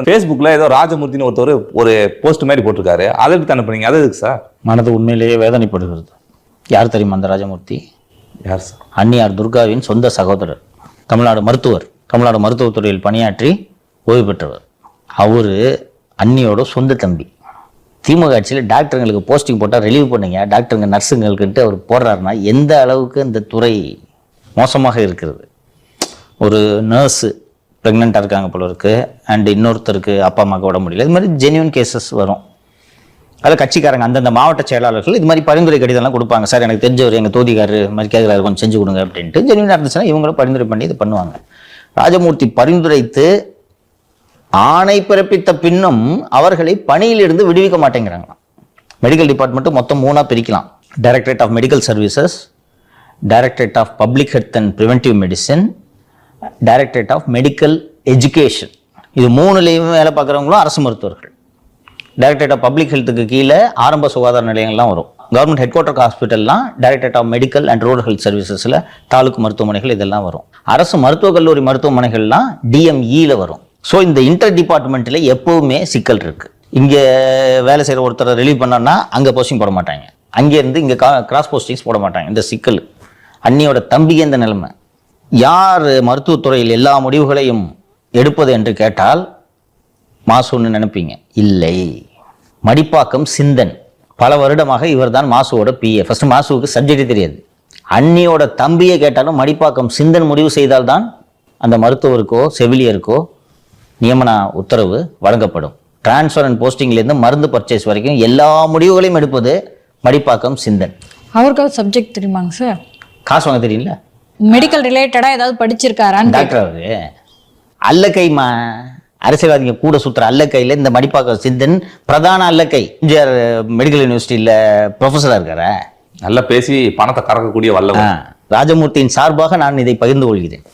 ஃபேஸ்புக்கில் ஏதோ ராஜமூர்த்தின்னு ஒருத்தர் ஒரு போஸ்ட் மாதிரி போட்டிருக்காரு. அதை எடுத்து அனுப்புனீங்க, அது எதுக்கு சார்? மனது உண்மையிலேயே வேதனைப்படுகிறது. யார் தெரியுமா அந்த ராஜமூர்த்தி? யார் சார்? அன்னியார் துர்காவின் சொந்த சகோதரர், தமிழ்நாடு மருத்துவர், தமிழ்நாடு மருத்துவத்துறையில் பணியாற்றி ஓய்வு பெற்றவர். அவர் அன்னியோட சொந்த தம்பி. திமுக ஆட்சியில் டாக்டருங்களுக்கு போஸ்டிங் போட்டால் ரிலீவ் பண்ணுங்க, டாக்டருங்க நர்ஸுங்களுக்குன்ட்டு அவர் போடுறாருன்னா எந்த அளவுக்கு இந்த துறை மோசமாக இருக்கிறது. ஒரு நர்ஸு ப்ரெக்னெண்ட்டாக இருக்காங்க போல இருக்கு, அண்ட் இன்னொருத்தருக்கு அப்பா அம்மாவுக்கு விட முடியல. இது மாதிரி ஜென்யூன் கேசஸ் வரும். அதில் கட்சிக்காரங்க அந்தந்த மாவட்ட செயலாளர்கள் இது மாதிரி பரிந்துரை கடிதம்லாம் கொடுப்பாங்க. சார் எனக்கு தெரிஞ்சவர் எங்கள் தொகுதிக்காரர் இது மாதிரி கேட்குறாரு, கொஞ்சம் செஞ்சு கொடுங்க அப்படின்ட்டு. ஜென்யூனாக இருந்துச்சுன்னா இவங்களும் பரிந்துரை பண்ணி இது பண்ணுவாங்க. ராஜமூர்த்தி பரிந்துரைத்து ஆணை பிறப்பித்த பின்னும் அவர்களை பணியிலிருந்து விடுவிக்க மாட்டேங்கிறாங்களாம். மெடிக்கல் டிபார்ட்மெண்ட்டு மொத்தம் 3ஆக பிரிக்கலாம். Directorate of medical services, directorate of public health and preventive medicine, directorate of medical education. இது 3லையும் வேலை பார்க்குறவங்களும் அரசு மருத்துவர்கள். டைரக்டரேட் ஆஃப் பப்ளிக் ஹெல்த்துக்கு கீழே ஆரம்ப சுகாதார நிலையங்கள்லாம் வரும். கவர்மெண்ட் ஹெட் குவார்ட்டர் ஹாஸ்பிட்டல்லாம் directorate of medical and rural health சர்வீசஸில் தாலுக்கு மருத்துவமனைகள் இதெல்லாம் வரும். அரசு மருத்துவக் கல்லூரி மருத்துவமனைகள்லாம் டிஎம்இயில் வரும். ஸோ இந்த இன்டர் டிபார்ட்மெண்ட்டில் எப்போவுமே சிக்கல் இருக்குது. இங்கே வேலை செய்கிற ஒருத்தரை ரிலீவ் பண்ணோன்னா அங்கே போஸ்டிங் போட மாட்டாங்க, அங்கேருந்து இங்கே கிராஸ் போஸ்டிங்ஸ் போட மாட்டாங்க. இந்த சிக்கல் அன்னியோட தம்பிக்கு இந்த நிலைமை. யார் மருத்துவத்துறையில் எல்லா முடிவுகளையும் எடுப்பது என்று கேட்டால் மாசுன்னு நினைப்பீங்க. இல்லை, மடிப்பாக்கம் சிந்தன். பல வருடமாக இவர் தான் மாசுவோட பிஏ. ஃபர்ஸ்ட் மாசுவுக்கு சப்ஜெக்டே தெரியாது. அன்னியோட தம்பியை கேட்டாலும் மடிப்பாக்கம் சிந்தன் முடிவு செய்தால்தான் அந்த மருத்துவருக்கோ செவிலியருக்கோ நியமன உத்தரவு வழங்கப்படும். டிரான்ஸ்ஃபர் அண்ட் போஸ்டிங்லேருந்து மருந்து பர்ச்சேஸ் வரைக்கும் எல்லா முடிவுகளையும் எடுப்பது மடிப்பாக்கம் சிந்தன். அவருக்காவது சப்ஜெக்ட் தெரியுமாங்க சார்? காசு வாங்க தெரியல, மெடிக்கல் ரிலேட்டடாக ஏதாவது படிச்சிருக்காரான்னு. டாக்டர் அவரு அல்லக்கைமா, அரசியல்வாதிங்க கூட சுற்றுற அல்லக்கையில் இந்த மடிப்பாக்கம் சிந்தன் பிரதான அல்லக்கை. எம்ஜிஆர் மெடிக்கல் யூனிவர்சிட்டியில் ப்ரொஃபஸராக இருக்காரா? நல்லா பேசி பணத்தை கறக்கக்கூடிய வல்லவன். ராஜமூர்த்தியின் சார்பாக நான் இதை பகிர்ந்து கொள்கிறேன்.